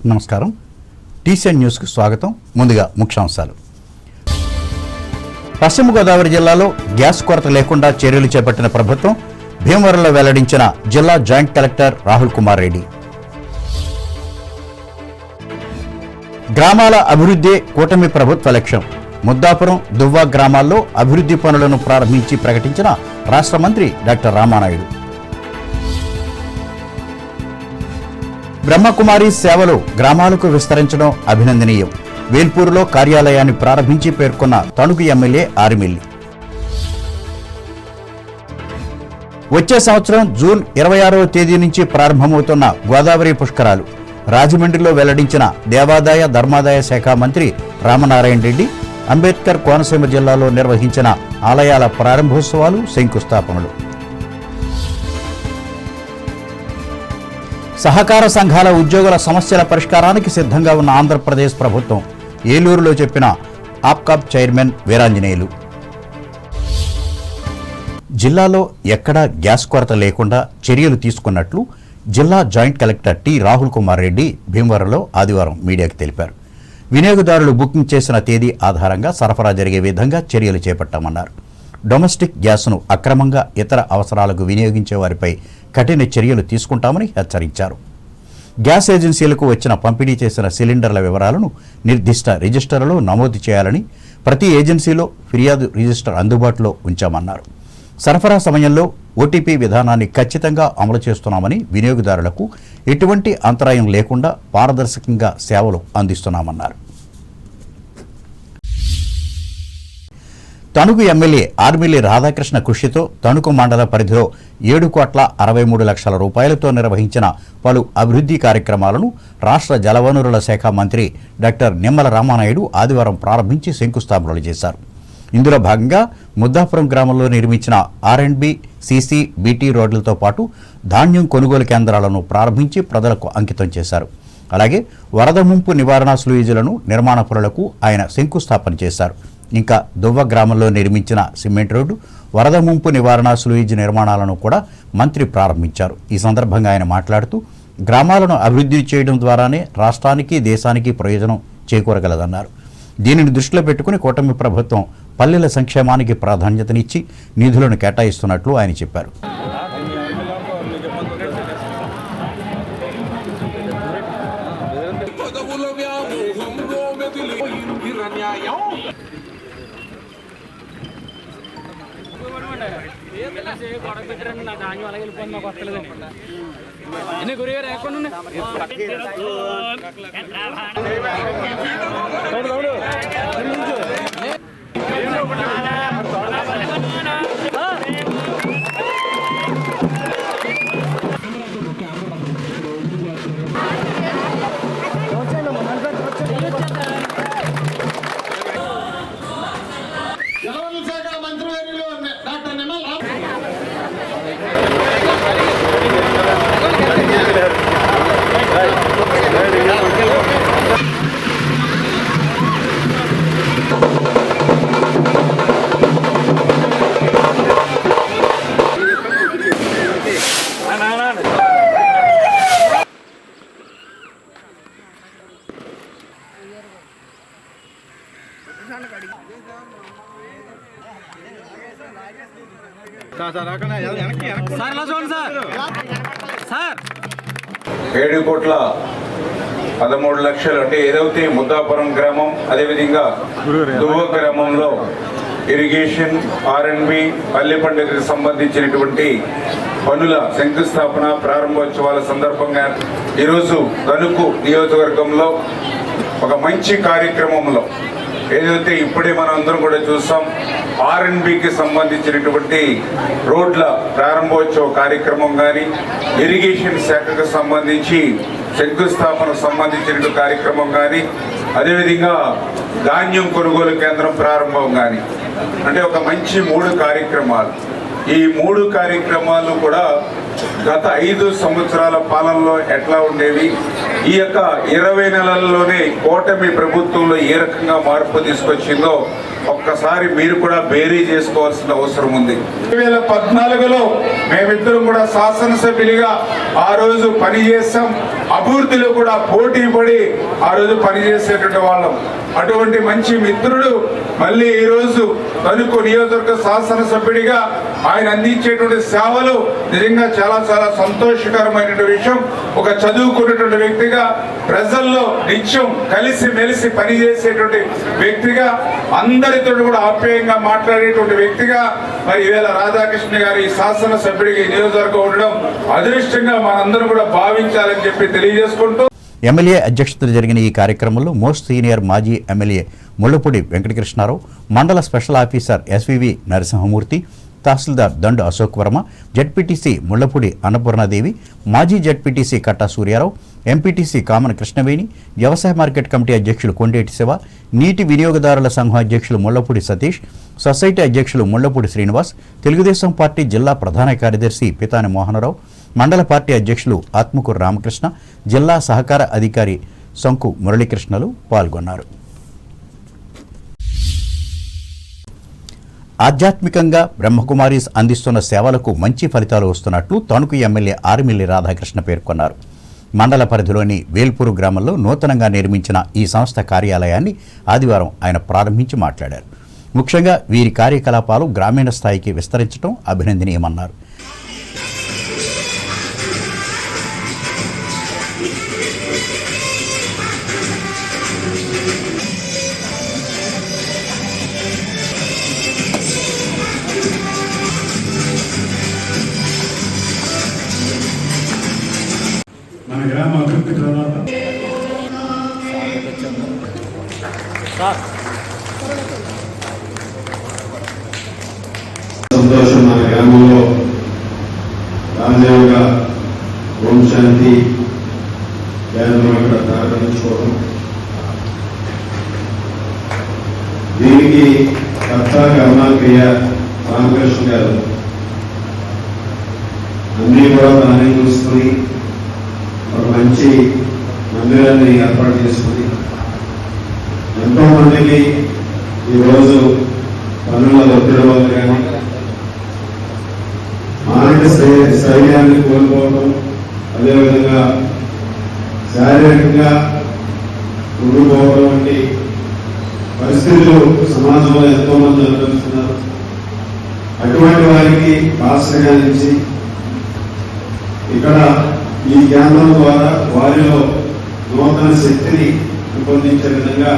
నమస్కారం. టీసీఎన్ న్యూస్కు స్వాగతం. ముందుగా ముఖ్యాంశాలు. పశ్చిమ గోదావరి జిల్లాలో గ్యాస్ కొరత లేకుండా చర్యలు చేపట్టిన ప్రభుత్వం. భీమవరంలో వెల్లడించిన జిల్లా జాయింట్ కలెక్టర్ రాహుల్ కుమార్ రెడ్డి. గ్రామాల అభివృద్ధి కూటమి ప్రభుత్వ లక్ష్యం. ముద్దాపురం, దువ్వా గ్రామాల్లో అభివృద్ధి పనులను ప్రారంభించి ప్రకటించిన రాష్ట్ర మంత్రి డాక్టర్ రామానాయుడు. బ్రహ్మకుమారి సేవలు గ్రామాలకు విస్తరించడం అభినందనీయం. వేల్పూరులో కార్యాలయాన్ని ప్రారంభించి పేర్కొన్న తణుకు ఎమ్మెల్యే ఆరిమిల్లి. వచ్చే సంవత్సరం జూన్ 26వ తేదీ నుంచి ప్రారంభమవుతున్న గోదావరి పుష్కరాలు. రాజమండ్రిలో వెల్లడించిన దేవాదాయ ధర్మాదాయ శాఖ మంత్రి రామనారాయణ రెడ్డి. అంబేద్కర్ కోనసీమ జిల్లాలో నిర్వహించిన ఆలయాల ప్రారంభోత్సవాలు, శంకుస్థాపనలు. సహకార సంఘాల ఉద్యోగుల సమస్యల పరిష్కారానికి సిద్ధంగా ఉన్న ఆంధ్రప్రదేశ్ ప్రభుత్వం. ఏలూరులో చెప్పిన ఆప్కాబ్ చైర్మన్ వీరాంజనేయులు. జిల్లాలో ఎక్కడా గ్యాస్ కొరత లేకుండా చర్యలు తీసుకున్నట్లు జిల్లా joint collector T Rahul Kumar Reddy భీమవరంలో ఆదివారం మీడియాకు తెలిపారు. వినియోగదారులు బుకింగ్ చేసిన తేదీ ఆధారంగా సరఫరా జరిగే విధంగా చర్యలు చేపట్టామన్నారు. డొమెస్టిక్ గ్యాస్ను అక్రమంగా ఇతర అవసరాలకు వినియోగించే వారిపై కఠిన చర్యలు తీసుకుంటామని హెచ్చరించారు. గ్యాస్ ఏజెన్సీలకు వచ్చిన పంపిణీ చేసిన సిలిండర్ల వివరాలను నిర్దిష్ట రిజిస్టర్లో నమోదు చేయాలని, ప్రతి ఏజెన్సీలో ఫిర్యాదు రిజిస్టర్ అందుబాటులో ఉంచామన్నారు. సరఫరా సమయంలో ఓటీపీ విధానాన్ని ఖచ్చితంగా అమలు చేస్తున్నామని, వినియోగదారులకు ఎటువంటి అంతరాయం లేకుండా పారదర్శకంగా సేవలు అందిస్తున్నామన్నారు. తణుకు ఎమ్మెల్యే ఆర్మిల్లి రాధాకృష్ణ కృషితో తణుకు మండల పరిధిలో 7,63,00,000 రూపాయలతో నిర్వహించిన పలు అభివృద్ధి కార్యక్రమాలను రాష్ట్ర జలవనరుల శాఖ మంత్రి డాక్టర్ నిమ్మల రామానాయుడు ఆదివారం ప్రారంభించి శంకుస్థాపనలు చేశారు. ఇందులో భాగంగా ముద్దాపురం గ్రామంలో నిర్మించిన R&B, CC, BT రోడ్లతో పాటు ధాన్యం కొనుగోలు కేంద్రాలను ప్రారంభించి ప్రజలకు అంకితం చేశారు. అలాగే వరద ముంపు నివారణ స్లూయిజులను నిర్మాణ పనులకు ఆయన శంకుస్థాపన చేశారు. ఇంకా దువ్వ గ్రామంలో నిర్మించిన సిమెంట్ రోడ్డు, వరద ముంపు నివారణ స్లూయిజ్ నిర్మాణాలను కూడా మంత్రి ప్రారంభించారు. ఈ సందర్భంగా ఆయన మాట్లాడుతూ, గ్రామాలను అభివృద్ధి చేయడం ద్వారానే రాష్ట్రానికి, దేశానికి ప్రయోజనం చేకూరగలదన్నారు. దీనిని దృష్టిలో పెట్టుకుని కూటమి ప్రభుత్వం పల్లెల సంక్షేమానికి ప్రాధాన్యతనిచ్చి నిధులను కేటాయిస్తున్నట్లు ఆయన చెప్పారు. $7,13,00,000 అంటే ఏదైతే ముద్దాపురం గ్రామం, అదేవిధంగా దువ్వ గ్రామంలో ఇరిగేషన్, R&B, పల్లె పండుగకు సంబంధించినటువంటి పనుల శంకుస్థాపన ప్రారంభోత్సవాల సందర్భంగా ఈరోజు తణుకు నియోజకవర్గంలో ఒక మంచి కార్యక్రమంలో ఏదైతే ఇప్పుడే మనం అందరం కూడా చూసాం, R&Bకి సంబంధించినటువంటి రోడ్ల ప్రారంభోత్సవ కార్యక్రమం కానీ, ఇరిగేషన్ శాఖకు సంబంధించి శంకుస్థాపన సంబంధించిన కార్యక్రమం కానీ, అదేవిధంగా ధాన్యం కొనుగోలు కేంద్రం ప్రారంభం కానీ, అంటే ఒక మంచి 3 కార్యక్రమాలు. ఈ 3 కార్యక్రమాలు కూడా గత 5 సంవత్సరాల పాలనలో ఎట్లా ఉండేవి, ఈ యొక్క 20 నెలల్లోనే కూటమి ప్రభుత్వంలో ఏ రకంగా మార్పు తీసుకొచ్చిందో ఒక్కసారి మీరు కూడా బేరీ చేసుకోవాల్సిన అవసరం ఉంది. 2014లో మేమిద్దరం కూడా శాసనసభ్యులుగా ఆ రోజు పనిచేస్తాం. అభివృద్ధిలో కూడా పోటీ పడి ఆ రోజు పనిచేసేటువంటి వాళ్ళం. అటువంటి మంచి మిత్రుడు మళ్ళీ ఈరోజు తణుకు నియోజకవర్గ శాసనసభ్యుడిగా ఆయన అందించేటువంటి సేవలు నిజంగా చాలా చాలా సంతోషకరమైనటువంటి విషయం. ఒక చదువుకున్నటువంటి వ్యక్తిగా, ప్రజల్లో నిత్యం కలిసి మెలిసి పనిచేసేటువంటి వ్యక్తిగా, అందరితో కూడా ఆప్యాయంగా మాట్లాడేటువంటి వ్యక్తిగా మరి ఈవేళ రాధాకృష్ణ గారు ఈ శాసనసభ్యుడికి నియోజకవర్గం ఉండడం అదృష్టంగా మనందరం కూడా భావించాలని చెప్పి తెలియజేసుకుంటూ ఎమ్మెల్యే అధ్యక్షతన జరిగిన ఈ కార్యక్రమంలో మోస్ట్ సీనియర్ మాజీ ఎమ్మెల్యే ముళ్లపూడి వెంకటకృష్ణారావు, మండల స్పెషల్ ఆఫీసర్ ఎస్వివి నరసింహమూర్తి, తహసీల్దార్ దండు అశోక్ వర్మ, జెడ్పీటీసీ ముళ్లపూడి అన్నపూర్ణాదేవి, మాజీ జెడ్పీటీసీ కట్టా సూర్యారావు, ఎంపీటీసీ కామన కృష్ణవేణి, వ్యవసాయ మార్కెట్ కమిటీ అధ్యక్షులు కొండేటి శివ, నీటి వినియోగదారుల సంఘం అధ్యక్షులు ముళ్లపూడి సతీష్, సొసైటీ అధ్యక్షులు ముళ్లపూడి శ్రీనివాస్, తెలుగుదేశం పార్టీ జిల్లా ప్రధాన కార్యదర్శి పితాని మోహనరావు, మండల పార్టీ అధ్యక్షులు ఆత్మకూరు రామకృష్ణ, జిల్లా సహకార అధికారి శంకు మురళీకృష్ణలు పాల్గొన్నారు. ఆధ్యాత్మికంగా బ్రహ్మకుమారీస్ అందిస్తున్న సేవలకు మంచి ఫలితాలు వస్తున్నట్లు తణుకు ఎమ్మెల్యే ఆర్మిల్లి రాధాకృష్ణ పేర్కొన్నారు. మండల పరిధిలోని వేల్పూరు గ్రామంలో నూతనంగా నిర్మించిన ఈ సంస్థ కార్యాలయాన్ని ఆదివారం ఆయన ప్రారంభించి మాట్లాడారు. ముఖ్యంగా వీరి కార్యకలాపాలు గ్రామీణ స్థాయికి విస్తరించడం అభినందనీయమన్నారు. మన గ్రామ అభివృద్ధి తర్వాత సంతోషం. మన గ్రామంలో రాజయోగ ఓం శాంతి కేంద్రం ఇక్కడ ప్రారంభించుకోవడం, దీనికి కర్త కర్మాక్రియ రామకృష్ణ గారు అన్నీ కూడా తానే చూసుకుని ఒక మంచి మందిరాన్ని ఏర్పాటు చేసుకుని ఎంతో మందికి ఈరోజు పనుల ఒత్తిడి వల్ల కానీ మానసిక స్థైర్యాన్ని కోల్పోవడం, అదేవిధంగా శారీరకంగా ఉండిపోవడం వంటి పరిస్థితులు సమాజంలో ఎంతో మంది అనుభవిస్తున్నారు. అటువంటి వారికి ఆశ్రగా నుంచి ఇక్కడ ఈ కేంద్రం ద్వారా వారిలో నూతన శక్తిని పెంపొందించే విధంగా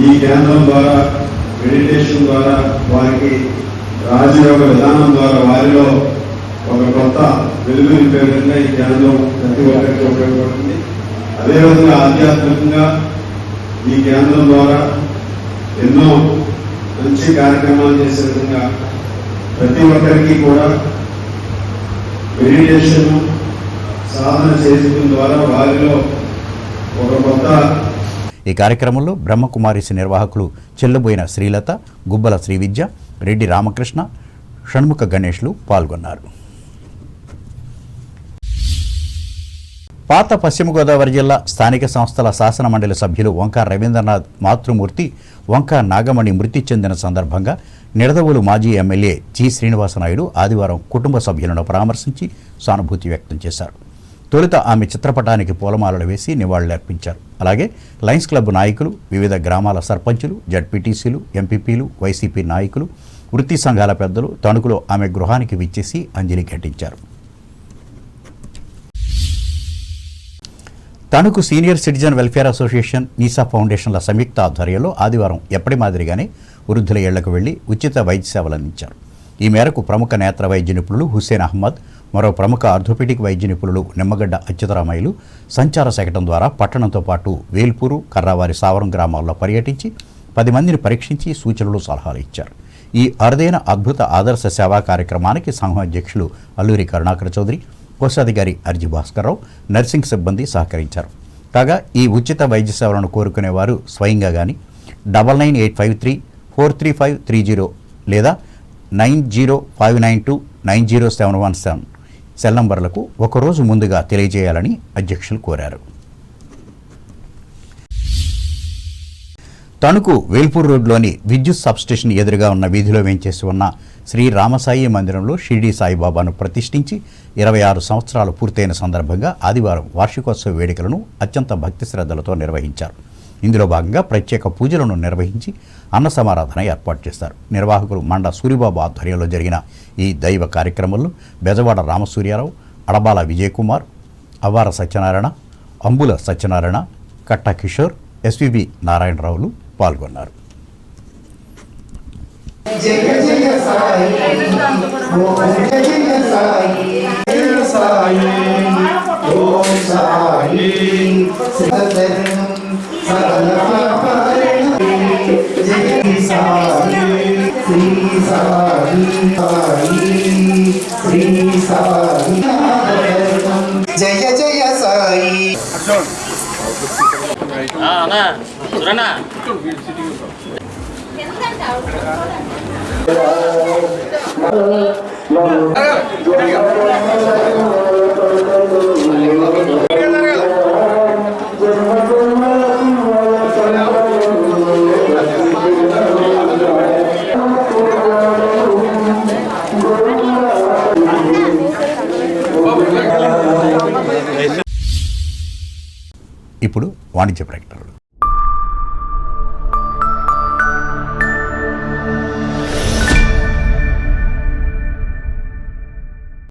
ఈ కేంద్రం ద్వారా, మెడిటేషన్ ద్వారా, వారికి రాజయోగ విధానం ద్వారా వారిలో ఒక కొత్త వెలుగు నింపే విధంగా ఈ కేంద్రం ప్రతి ఒక్కరికి ఉపయోగపడుతుంది. అదేవిధంగా ఆధ్యాత్మికంగా ఈ కేంద్రం ద్వారా ఎన్నో మంచి కార్యక్రమాలు చేసే విధంగా ప్రతి ఒక్కరికి కూడా మెడిటేషన్ సాధన చేయడం ద్వారా వారిలో ఒక కొత్త. ఈ కార్యక్రమంలో బ్రహ్మకుమారిస్ నిర్వాహకులు చెల్లబోయిన శ్రీలత, గుబ్బల శ్రీవిద్య, రెడ్డి రామకృష్ణ, షణ్ముఖ గణేష్లు పాల్గొన్నారు. పాత పశ్చిమ గోదావరి జిల్లా స్థానిక సంస్థల శాసన మండలి సభ్యులు వంకా రవీంద్రనాథ్ మాతృమూర్తి, వంకా నాగమణి మృతి చెందిన సందర్భంగా నిడదవోలు మాజీ ఎమ్మెల్యే జి శ్రీనివాసనాయుడు ఆదివారం కుటుంబ సభ్యులను పరామర్శించి సానుభూతి వ్యక్తం చేశారు. తొలుత ఆమె చిత్రపటానికి పూలమాలలు వేసి నివాళులర్పించారు. అలాగే లయన్స్ క్లబ్ నాయకులు, వివిధ గ్రామాల సర్పంచులు, జడ్పీటీసీలు, ఎంపీపీలు, వైసీపీ నాయకులు, వృత్తి సంఘాల పెద్దలు తణుకులో ఆమె గృహానికి విచ్చేసి అంజలి ఘటించారు. Tanuku senior citizen welfare association, నీసా ఫౌండేషన్ల సంయుక్త ఆధ్వర్యంలో ఆదివారం ఎప్పటి మాదిరిగానే వృద్ధుల ఇళ్లకు వెళ్లి ఉచిత వైద్య సేవలు అందించారు. ఈ మేరకు ప్రముఖ నేత్ర వైద్య నిపుణులు హుస్సేన్ అహ్మద్, మరో ప్రముఖ ఆర్థోపెడిక్ వైద్య నిపుణులు నిమ్మగడ్డ అచ్యుతరామయ్యలు సంచార శకటం ద్వారా పట్టణంతో పాటు వేల్పూరు, కర్రావారి, సావరం గ్రామాల్లో పర్యటించి 10 మందిని పరీక్షించి సూచనలు, సలహాలు ఇచ్చారు. ఈ అరుదైన అద్భుత ఆదర్శ సేవా కార్యక్రమానికి సంఘం అధ్యక్షులు అల్లూరి కరుణాకర్ చౌదరి, కోశాధికారి అర్జీ భాస్కర్రావు, నర్సింగ్ సిబ్బంది సహకరించారు. కాగా ఈ ఉచిత వైద్య సేవలను కోరుకునేవారు స్వయంగా కానీ 9985343530 లేదా 9059290717 సెల్ నంబర్లకు ఒకరోజు ముందుగా తెలియజేయాలని అధ్యక్షులు కోరారు. తణుకు వేల్పూర్ రోడ్లోని విద్యుత్ సబ్స్టేషన్ ఎదురుగా ఉన్న వీధిలో వేంచేసి ఉన్న శ్రీ రామసాయి మందిరంలో షిరిడి సాయిబాబాను ప్రతిష్ఠించి 26 సంవత్సరాలు పూర్తయిన సందర్భంగా ఆదివారం వార్షికోత్సవ వేడుకలను అత్యంత భక్తి శ్రద్ధలతో నిర్వహించారు. ఇందులో భాగంగా ప్రత్యేక పూజలను నిర్వహించి అన్న సమారాధన ఏర్పాటు చేశారు. నిర్వాహకులు మండ సూరిబాబు ఆధ్వర్యంలో జరిగిన ఈ దైవ కార్యక్రమంలో బెజవాడ రామసూర్యారావు, అడబాల విజయకుమార్, అవ్వార సత్యనారాయణ, అంబుల సత్యనారాయణ, కట్టా కిషోర్, ఎస్విబి నారాయణరావులు పాల్గొన్నారు. జయ జయ సాయి ఓం జయ జయ సాయి జయ సాయి ఓం సాయి సదనం సర్వపారణం జయ సాయి శ్రీ సాయి శ్రీ సాయి జయ జయ సాయి అన్నా సురన్నా ఇప్పుడు వాణిజ్య ప్రకటన.